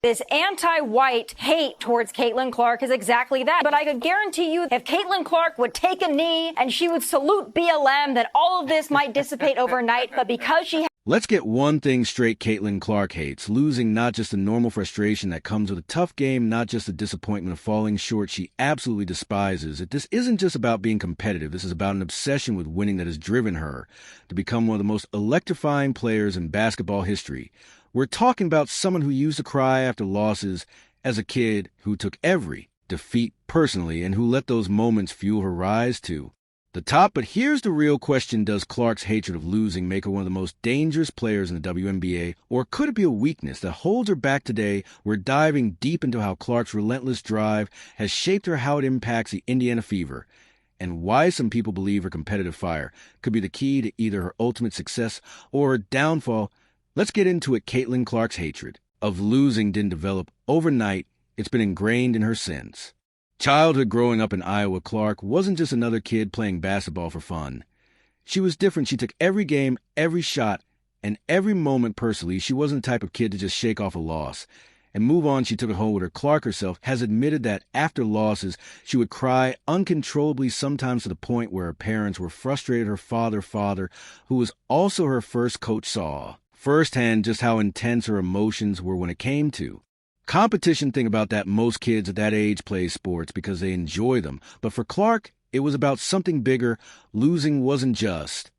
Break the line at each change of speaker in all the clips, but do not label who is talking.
This anti-white hate towards Caitlin Clark is exactly that. But I could guarantee you, if Caitlin Clark would take a knee and she would salute BLM, that all of this might dissipate overnight. But because she...
Let's get one thing straight Caitlin Clark hates. Losing, not just the normal frustration that comes with a tough game, not just the disappointment of falling short. She absolutely despises it. This isn't just about being competitive. This is about an obsession with winning that has driven her to become one of the most electrifying players in basketball history. We're talking about someone who used to cry after losses as a kid, who took every defeat personally, and who let those moments fuel her rise to the top. But here's the real question. Does Clark's hatred of losing make her one of the most dangerous players in the WNBA, or could it be a weakness that holds her back today? We're diving deep into how Clark's relentless drive has shaped her, how it impacts the Indiana Fever, and why some people believe her competitive fire could be the key to either her ultimate success or her downfall. Let's get into it. Caitlin Clark's hatred of losing didn't develop overnight. It's been ingrained in her since childhood. Growing up in Iowa, Clark wasn't just another kid playing basketball for fun. She was different. She took every game, every shot, and every moment personally. She wasn't the type of kid to just shake off a loss and move on. She took it home with her. Clark herself has admitted that after losses, she would cry uncontrollably, sometimes to the point where her parents were frustrated. Her father, who was also her first coach, saw firsthand just how intense her emotions were when it came to competition. Thing about that, most kids at that age play sports because they enjoy them. But for Clark, it was about something bigger. Losing wasn't just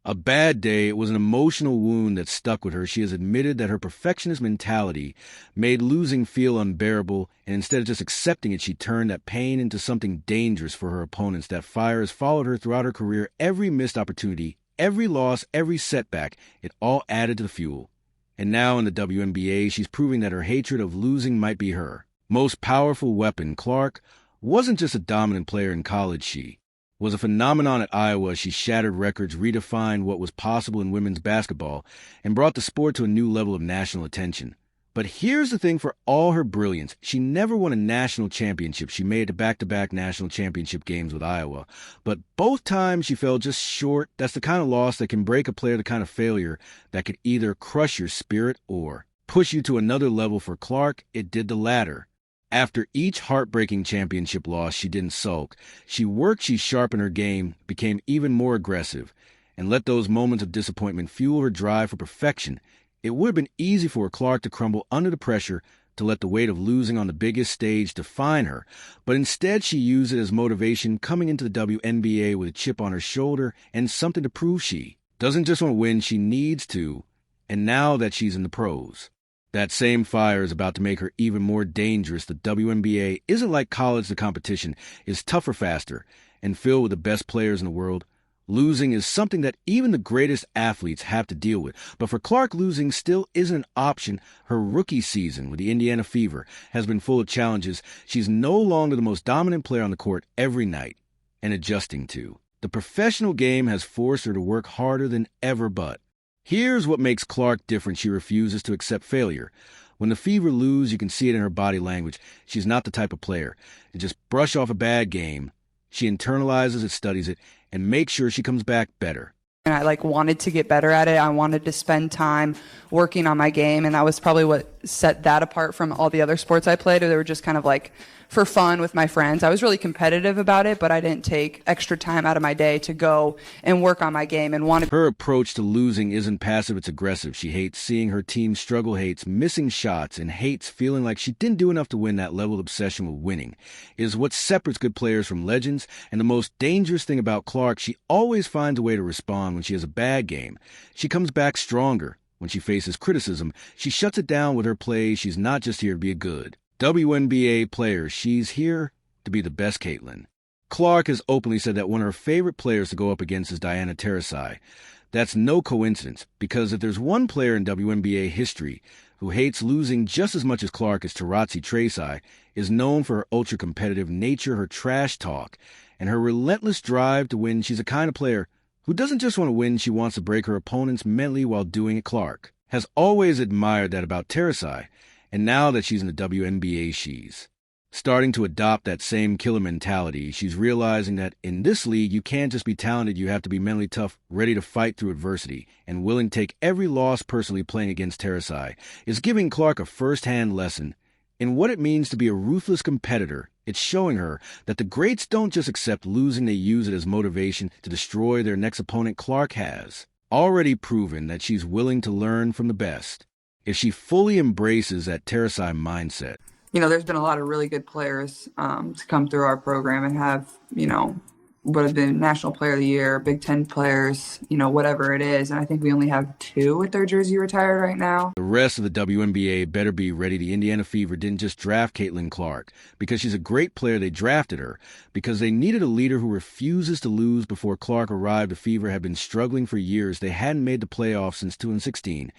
a bad day. It was an emotional wound that stuck with her. She has admitted that her perfectionist mentality made losing feel unbearable, and instead of just accepting it, she turned that pain into something dangerous for her opponents. That fire has followed her throughout her career. Every missed opportunity, every loss, every setback, it all added to the fuel. And now in the WNBA, she's proving that her hatred of losing might be her most powerful weapon. Clark wasn't just a dominant player in college. She was a phenomenon at Iowa. She shattered records, redefined what was possible in women's basketball, and brought the sport to a new level of national attention. But here's the thing, for all her brilliance, she never won a national championship. She made it to back-to-back national championship games with Iowa, but both times she fell just short. That's the kind of loss that can break a player, the kind of failure that could either crush your spirit or push you to another level. For Clark, it did the latter. After each heartbreaking championship loss, she didn't sulk. She worked, she sharpened her game, became even more aggressive, and let those moments of disappointment fuel her drive for perfection. It would have been easy for Clark to crumble under the pressure, to let the weight of losing on the biggest stage define her. But instead, she used it as motivation, coming into the WNBA with a chip on her shoulder and something to prove. She doesn't just want to win, she needs to. And now that she's in the pros, that same fire is about to make her even more dangerous. The WNBA isn't like college. The competition is tougher, faster, and filled with the best players in the world. Losing is something that even the greatest athletes have to deal with. But for Clark, losing still isn't an option. Her rookie season with the Indiana Fever has been full of challenges. She's no longer the most dominant player on the court every night, and adjusting to the professional game has forced her to work harder than ever. But here's what makes Clark different. She refuses to accept failure. When the Fever lose, you can see it in her body language. She's not the type of player to just brush off a bad game. She internalizes it, studies it, and makes sure she comes back better.
And I wanted to get better at it. I wanted to spend time working on my game, and that was probably what set that apart from all the other sports I played. They were just kind of for fun with my friends. I was really competitive about it, but I didn't take extra time out of my day to go and work on my game and wanted.
Her approach to losing isn't passive, it's aggressive. She hates seeing her team struggle, hates missing shots, and hates feeling like she didn't do enough to win. That level of obsession with winning is what separates good players from legends. And the most dangerous thing about Clark, she always finds a way to respond. When she has a bad game, she comes back stronger. When she faces criticism, she shuts it down with her play. She's not just here to be a good WNBA player. She's here to be the best Caitlin. Clark has openly said that one of her favorite players to go up against is Diana Taurasi. That's no coincidence, because if there's one player in WNBA history who hates losing just as much as Clark, is Taurasi is known for her ultra-competitive nature, her trash talk, and her relentless drive to win. She's a kind of player who doesn't just want to win, she wants to break her opponents mentally while doing it. Clark has always admired that about Taurasi, and now that she's in the WNBA, she's Starting to adopt that same killer mentality, she's realizing that in this league, you can't just be talented, you have to be mentally tough, ready to fight through adversity, and willing to take every loss personally. Playing against Terasai is giving Clark a first-hand lesson in what it means to be a ruthless competitor. It's showing her that the greats don't just accept losing, they use it as motivation to destroy their next opponent. Clark has already proven that she's willing to learn from the best if she fully embraces that Terasai mindset.
There's been a lot of really good players to come through our program and have, would have been National Player of the Year, Big Ten players, whatever it is. And I think we only have 2 with their jersey retired right now.
The rest of the WNBA better be ready. The Indiana Fever didn't just draft Caitlin Clark because she's a great player. They drafted her because they needed a leader who refuses to lose. Before Clark arrived, the Fever had been struggling for years. They hadn't made the playoffs since 2016,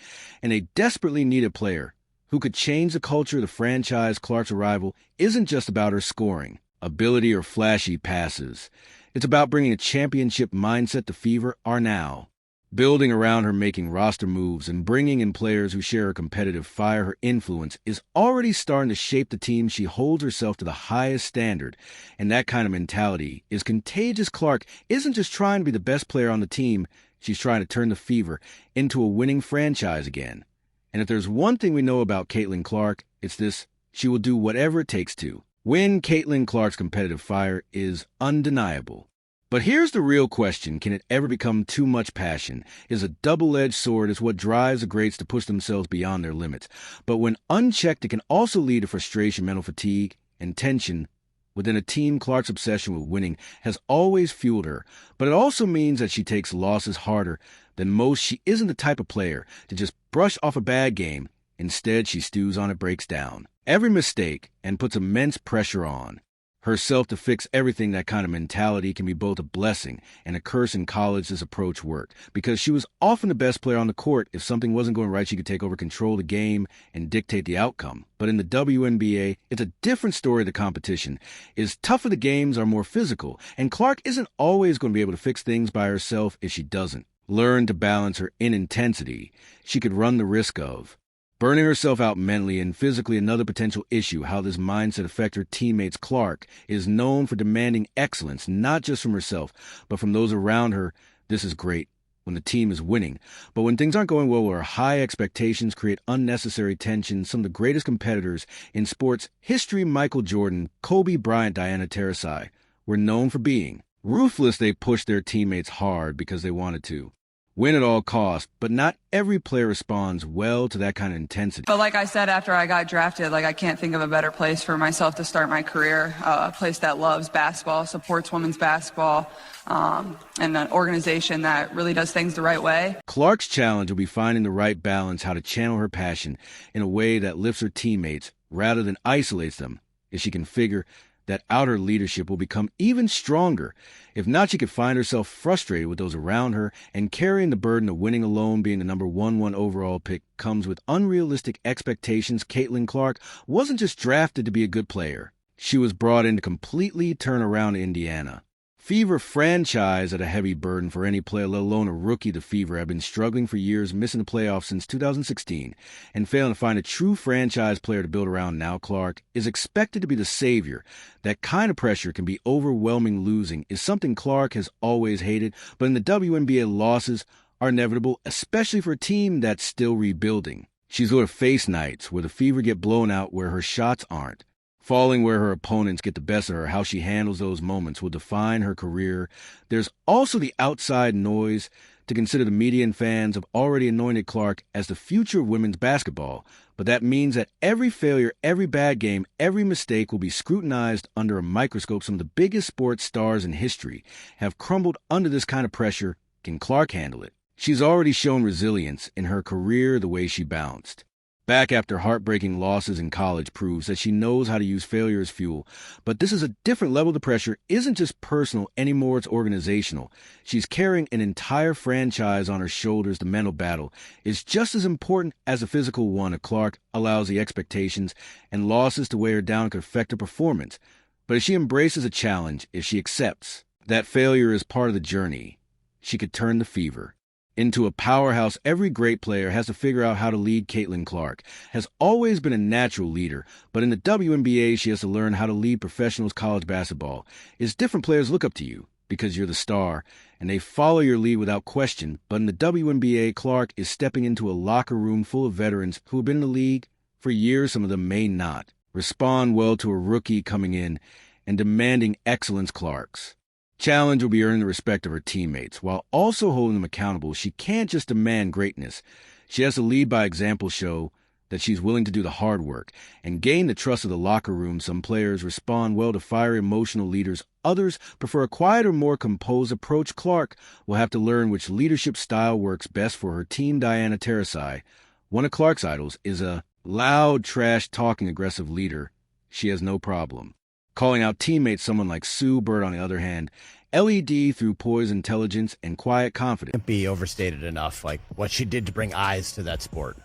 and they desperately needed a player who could change the culture of the franchise. Clark's arrival isn't just about her scoring ability or flashy passes. It's about bringing a championship mindset. The Fever are now building around her, making roster moves, and bringing in players who share her competitive fire. Her influence is already starting to shape the team. She holds herself to the highest standard, and that kind of mentality is contagious. Clark isn't just trying to be the best player on the team. She's trying to turn the Fever into a winning franchise again. And if there's one thing we know about Caitlin Clark, it's this: she will do whatever it takes to win. Caitlin Clark's competitive fire is undeniable. But here's the real question: can it ever become too much? Passion is a double-edged sword. It's what drives the greats to push themselves beyond their limits. But when unchecked, it can also lead to frustration, mental fatigue, and tension within a team. Clark's obsession with winning has always fueled her, but it also means that she takes losses harder than most. She isn't the type of player to just brush off a bad game. Instead, she stews on it, breaks down every mistake, and puts immense pressure on herself to fix everything. That kind of mentality can be both a blessing and a curse. In college, this approach worked because she was often the best player on the court. If something wasn't going right, she could take over control of the game and dictate the outcome. But in the WNBA, it's a different story. The competition is tougher, the games are more physical, and Clark isn't always going to be able to fix things by herself. If she doesn't learn to balance her intensity, she could run the risk of burning herself out mentally and physically. Another potential issue: how this mindset affects her teammates. Clark is known for demanding excellence, not just from herself, but from those around her. This is great when the team is winning, but when things aren't going well, her high expectations create unnecessary tension. Some of the greatest competitors in sports history, Michael Jordan, Kobe Bryant, Diana Taurasi, were known for being ruthless. They pushed their teammates hard because they wanted to win at all costs, but not every player responds well to that kind of intensity.
But like I said, after I got drafted, I can't think of a better place for myself to start my career, a place that loves basketball, supports women's basketball, and an organization that really does things the right way.
Clark's challenge will be finding the right balance, how to channel her passion in a way that lifts her teammates rather than isolates them. If she can figure that outer leadership will become even stronger. If not, she could find herself frustrated with those around her and carrying the burden of winning alone. Being the number 1 overall pick comes with unrealistic expectations. Caitlin Clark wasn't just drafted to be a good player. She was brought in to completely turn around Indiana Fever franchise at a heavy burden for any player, let alone a rookie. The Fever have been struggling for years, missing the playoffs since 2016, and failing to find a true franchise player to build around. Now Clark is expected to be the savior. That kind of pressure can be overwhelming. Losing is something Clark has always hated, but in the WNBA, losses are inevitable, especially for a team that's still rebuilding. She's going to face nights where the Fever get blown out, where her shots aren't falling, where her opponents get the best of her. How she handles those moments will define her career. There's also the outside noise to consider. The media and fans have already anointed Clark as the future of women's basketball, but that means that every failure, every bad game, every mistake will be scrutinized under a microscope. Some of the biggest sports stars in history have crumbled under this kind of pressure. Can Clark handle it? She's already shown resilience in her career. The way she bounced back after heartbreaking losses in college proves that she knows how to use failure as fuel. But this is a different level. The pressure isn't just personal anymore, it's organizational. She's carrying an entire franchise on her shoulders. The mental battle is just as important as the physical one. Clark allows the expectations and losses to weigh her down, could affect her performance. But if she embraces a challenge, if she accepts that failure is part of the journey, she could turn the Fever into a powerhouse. Every great player has to figure out how to lead. Caitlin Clark has always been a natural leader, but in the WNBA, she has to learn how to lead professional college basketball. It's different. Players look up to you because you're the star, and they follow your lead without question. But in the WNBA, Clark is stepping into a locker room full of veterans who have been in the league for years. Some of them may not respond well to a rookie coming in and demanding excellence. Clark's challenge will be earning the respect of her teammates while also holding them accountable. She can't just demand greatness. She has to lead by example, show that she's willing to do the hard work, and gain the trust of the locker room. Some players respond well to fiery, emotional leaders. Others prefer a quieter, more composed approach. Clark will have to learn which leadership style works best for her team. Diana Taurasi, one of Clark's idols, is a loud, trash-talking, aggressive leader. She has no problem calling out teammates. Someone like Sue Bird, on the other hand, LED through poise, intelligence, and quiet confidence.
Can't be overstated enough, like what she did to bring eyes to that sport.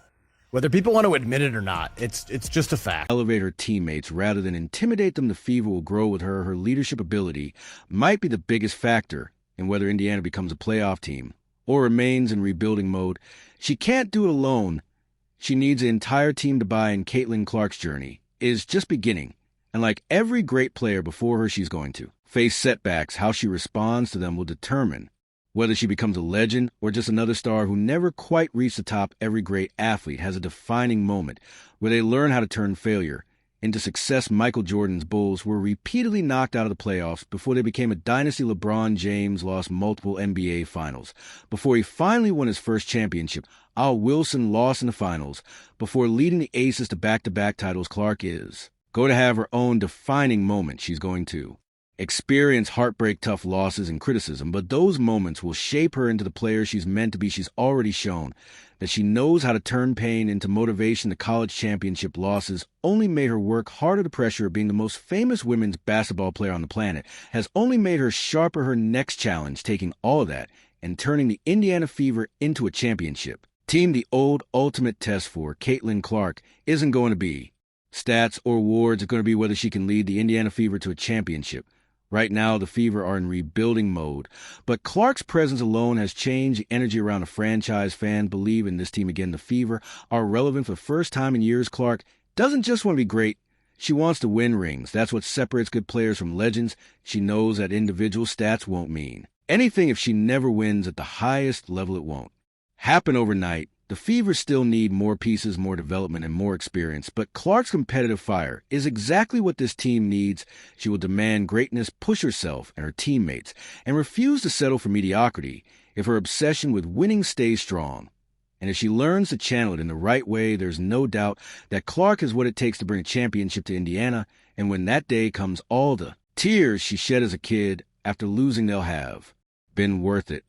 Whether people want to admit it or not, it's just a fact.
Elevate her teammates rather than intimidate them. The fever will grow with her. Her leadership ability might be the biggest factor in whether Indiana becomes a playoff team or remains in rebuilding mode. She can't do it alone. She needs the entire team to buy in. Caitlin Clark's journey is just beginning, and like every great player before her, she's going to face setbacks. How she responds to them will determine whether she becomes a legend or just another star who never quite reached the top. Every great athlete has a defining moment where they learn how to turn failure into success. Michael Jordan's Bulls were repeatedly knocked out of the playoffs before they became a dynasty. LeBron James lost multiple NBA finals before he finally won his first championship. Al Wilson lost in the finals before leading the Aces to back-to-back titles. Clark is going to have her own defining moment. She's going to experience heartbreak, tough losses, and criticism, but those moments will shape her into the player she's meant to be. She's already shown that she knows how to turn pain into motivation. The college championship losses only made her work harder. The pressure of being the most famous women's basketball player on the planet has only made her sharper. Her next challenge, taking all of that and turning the Indiana Fever into a championship team. The old ultimate test for Caitlin Clark isn't going to be stats or awards. It's going to be whether she can lead the Indiana Fever to a championship. Right now, the Fever are in rebuilding mode, but Clark's presence alone has changed the energy around the franchise. Fans believe in this team again. The Fever are relevant for the first time in years. Clark doesn't just want to be great. She wants to win rings. That's what separates good players from legends. She knows that individual stats won't mean anything if she never wins at the highest level. It won't happen overnight. The Fever still need more pieces, more development, and more experience, but Clark's competitive fire is exactly what this team needs. She will demand greatness, push herself and her teammates, and refuse to settle for mediocrity if her obsession with winning stays strong. And if she learns to channel it in the right way, there's no doubt that Clark has what it takes to bring a championship to Indiana, and when that day comes, all the tears she shed as a kid after losing, they'll have been worth it.